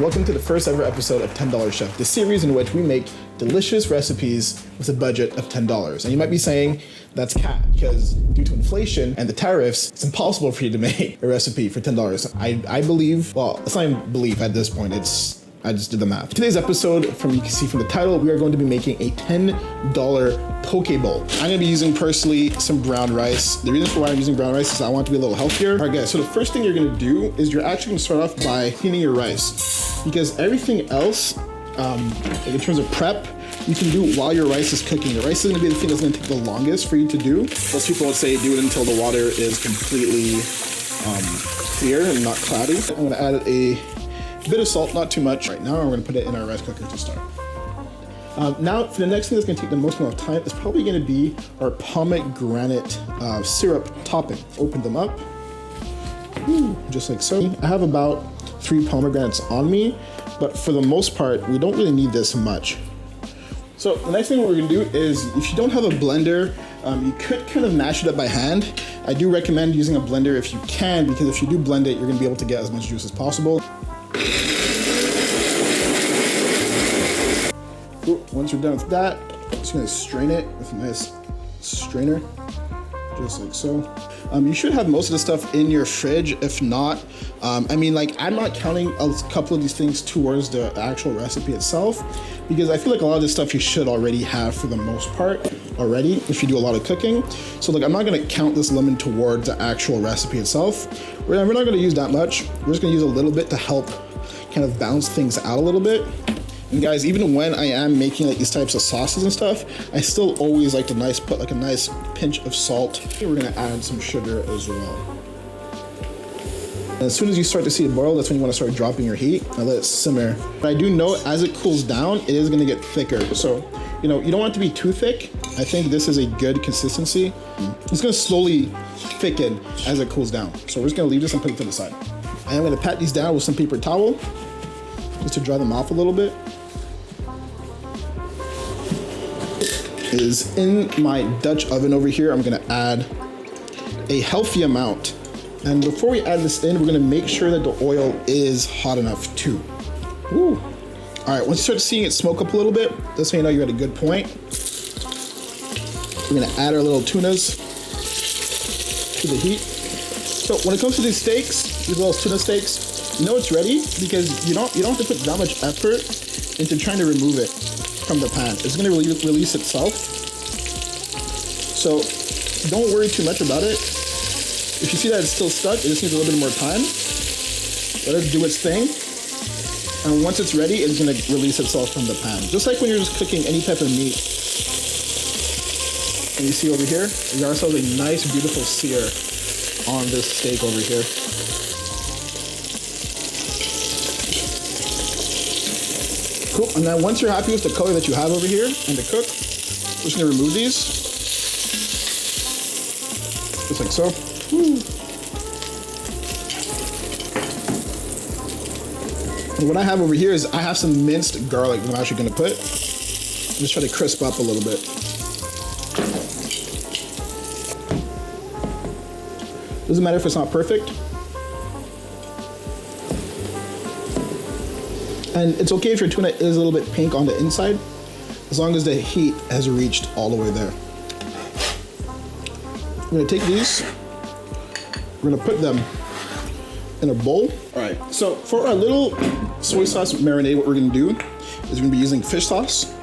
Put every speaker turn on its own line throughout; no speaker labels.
welcome to the first ever episode of $10 Chef, the series in which we make delicious recipes with a budget of $10. And you might be saying, that's cat, because due to inflation and the tariffs, it's impossible for you to make a recipe for $10. I believe, well, it's not even belief at this point, I just did the math. Today's episode, you can see from the title, we are going to be making a $10 poke bowl. I'm gonna be using personally some brown rice. The reason for why I'm using brown rice is I want it to be a little healthier. All right guys, so the first thing you're gonna do is you're actually gonna start off by cleaning your rice, because everything else, in terms of prep, you can do while your rice is cooking. The rice is gonna be the thing that's gonna take the longest for you to do. Most people would say do it until the water is completely clear and not cloudy. I'm gonna add a bit of salt, not too much. Right now, we're gonna put it in our rice cooker to start. Now, for the next thing that's gonna take the most amount of time is probably gonna be our pomegranate syrup topping. Open them up, just like so. I have about 3 pomegranates on me, but for the most part, we don't really need this much. So the next thing we're gonna do is, if you don't have a blender, you could kind of mash it up by hand. I do recommend using a blender if you can, because if you do blend it, you're gonna be able to get as much juice as possible. Once you're done with that, just gonna strain it with a nice strainer, just like so. You should have most of the stuff in your fridge. If not, I mean, like, I'm not counting a couple of these things towards the actual recipe itself, because I feel like a lot of this stuff you should already have for the most part already if you do a lot of cooking. So like, I'm not gonna count this lemon towards the actual recipe itself. We're not gonna use that much. We're just gonna use a little bit to help kind of balance things out a little bit. And guys, even when I am making like these types of sauces and stuff, I still always like to put like a nice pinch of salt. We're gonna add some sugar as well. And as soon as you start to see it boil, that's when you wanna start dropping your heat and let it simmer. But I do know as it cools down, it is gonna get thicker. So, you know, you don't want it to be too thick. I think this is a good consistency. It's gonna slowly thicken as it cools down. So we're just gonna leave this and put it to the side. I am gonna pat these down with some paper towel, just to dry them off a little bit. Is in my Dutch oven over here, I'm gonna add a healthy amount. And before we add this in, we're gonna make sure that the oil is hot enough too. Ooh. All right, once you start seeing it smoke up a little bit, that's how you know you're at a good point. We're gonna add our little tunas to the heat. So when it comes to these steaks, these little tuna steaks, you know it's ready because you don't have to put that much effort into trying to remove it from the pan. It's gonna release itself. So don't worry too much about it. If you see that it's still stuck, it just needs a little bit more time. Let it do its thing. And once it's ready, it's gonna release itself from the pan. Just like when you're just cooking any type of meat. And you see over here, we got ourselves a nice, beautiful sear on this steak over here. Cool, and then once you're happy with the color that you have over here and the cook, we're just gonna remove these. Just like so. And what I have over here is I have some minced garlic that I'm actually gonna put. Just try to crisp up a little bit. Doesn't matter if it's not perfect. And it's okay if your tuna is a little bit pink on the inside, as long as the heat has reached all the way there. We're gonna take these, we're gonna put them in a bowl. All right, so for our little soy sauce marinade, what we're gonna do is we're gonna be using fish sauce,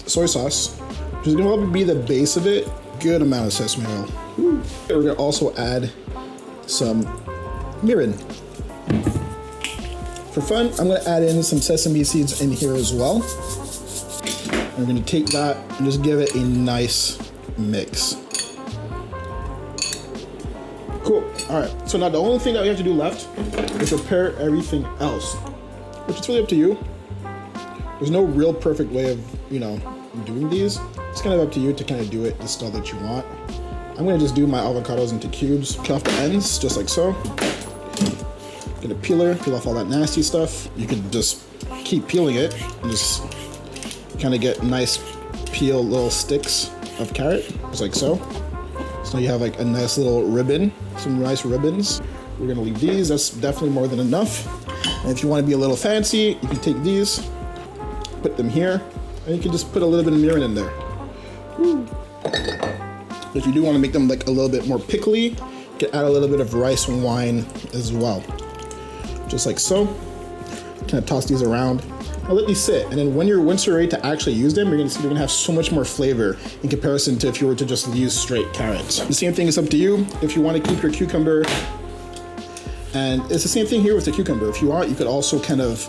soy sauce, which is gonna be the base of it, good amount of sesame oil. We're gonna also add some mirin. For fun, I'm gonna add in some sesame seeds in here as well. And we're gonna take that and just give it a nice mix. Cool, all right. So now the only thing that we have to do left is prepare everything else, which is really up to you. There's no real perfect way of, doing these. It's kind of up to you to kind of do it the style that you want. I'm gonna just do my avocados into cubes, cut off the ends, just like so. Get a peeler, peel off all that nasty stuff. You can just keep peeling it and just kind of get nice peel little sticks of carrot, just like so. So now you have like a nice little ribbon, some nice ribbons. we're gonna leave these. That's definitely more than enough. And if you wanna be a little fancy, you can take these, put them here, and you can just put a little bit of mirin in there. Woo. If you do wanna make them like a little bit more pickly, you can add a little bit of rice wine as well. Just like so. Kind of toss these around. I'll let these sit, and then once you're ready to actually use them, you're gonna see they're gonna have so much more flavor in comparison to if you were to just use straight carrots. The same thing is up to you. If you wanna keep your cucumber, and it's the same thing here with the cucumber. If you want, you could also kind of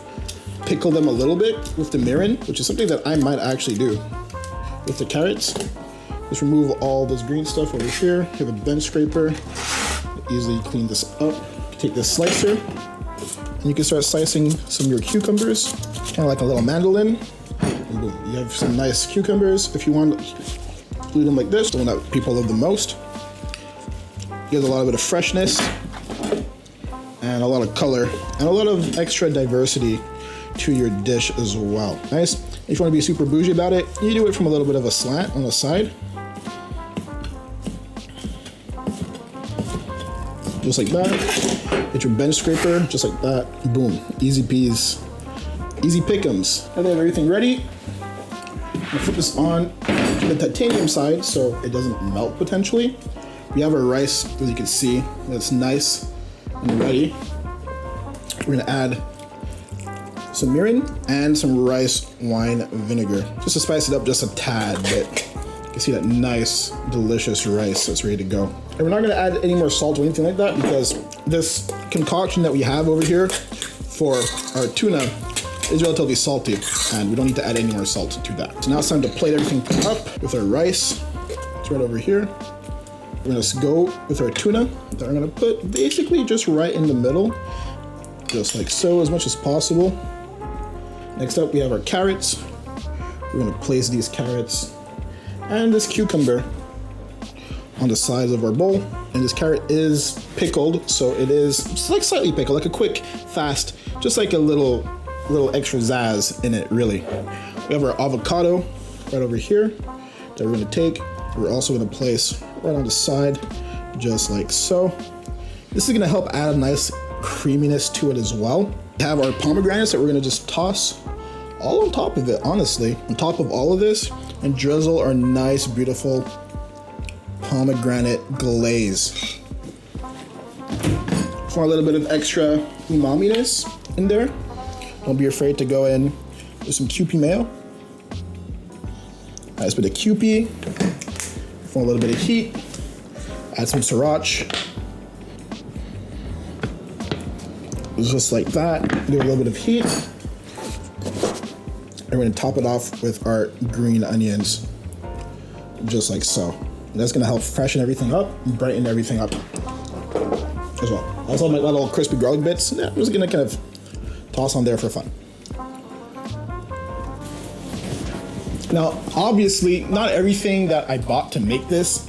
pickle them a little bit with the mirin, which is something that I might actually do with the carrots. Just remove all this green stuff over here. You have a bench scraper. Easily clean this up. Take this slicer, and you can start slicing some of your cucumbers, kind of like a little mandolin. And boom, you have some nice cucumbers. If you want to do them like this, the one that people love the most. Gives a lot of freshness and a lot of color and a lot of extra diversity to your dish as well. Nice. If you want to be super bougie about it, you do it from a little bit of a slant on the side. Just like that. Get your bench scraper, just like that. Boom, easy peas, easy pick'ems. Now that I have everything ready, I'm gonna flip this on to the titanium side so it doesn't melt potentially. We have our rice, as you can see, that's nice and ready. We're gonna add some mirin and some rice wine vinegar, just to spice it up just a tad bit. You can see that nice, delicious rice that's ready to go. And we're not gonna add any more salt or anything like that because this concoction that we have over here for our tuna is relatively salty and we don't need to add any more salt to that. So now it's time to plate everything up with our rice. It's right over here. We're gonna go with our tuna that I'm gonna put basically just right in the middle, just like so, as much as possible. Next up, we have our carrots. We're gonna place these carrots and this cucumber on the sides of our bowl. And this carrot is pickled, so it is just like slightly pickled, like a quick, fast, just like a little extra zazz in it, really. We have our avocado right over here that we're gonna take. We're also gonna place right on the side, just like so. This is gonna help add a nice creaminess to it as well. We have our pomegranates that we're gonna just toss all on top of it, honestly, on top of all of this, and drizzle our nice, beautiful pomegranate glaze. For a little bit of extra umami-ness in there, don't be afraid to go in with some Kewpie mayo. Nice bit of Kewpie. For a little bit of heat, add some sriracha. Just like that, give it a little bit of heat. And we're gonna top it off with our green onions, just like so. And that's gonna help freshen everything up and brighten everything up as well. Also, my little crispy garlic bits, I'm just gonna kind of toss on there for fun. Now, obviously, not everything that I bought to make this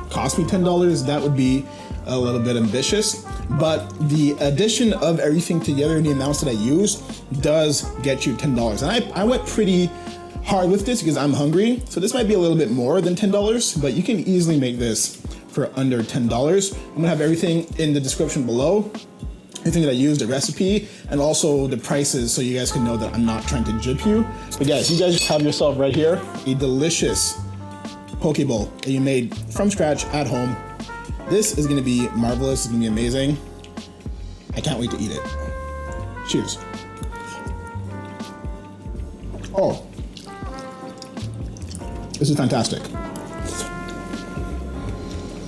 cost me $10. That would be a little bit ambitious. But the addition of everything together and the amounts that I use does get you $10. And I went pretty hard with this because I'm hungry. So this might be a little bit more than $10, but you can easily make this for under $10. I'm gonna have everything in the description below. Everything that I used, the recipe, and also the prices so you guys can know that I'm not trying to gyp you. But guys, you guys have yourself right here a delicious poke bowl that you made from scratch at home. This is gonna be marvelous, it's gonna be amazing. I can't wait to eat it. Cheers. Oh, this is fantastic.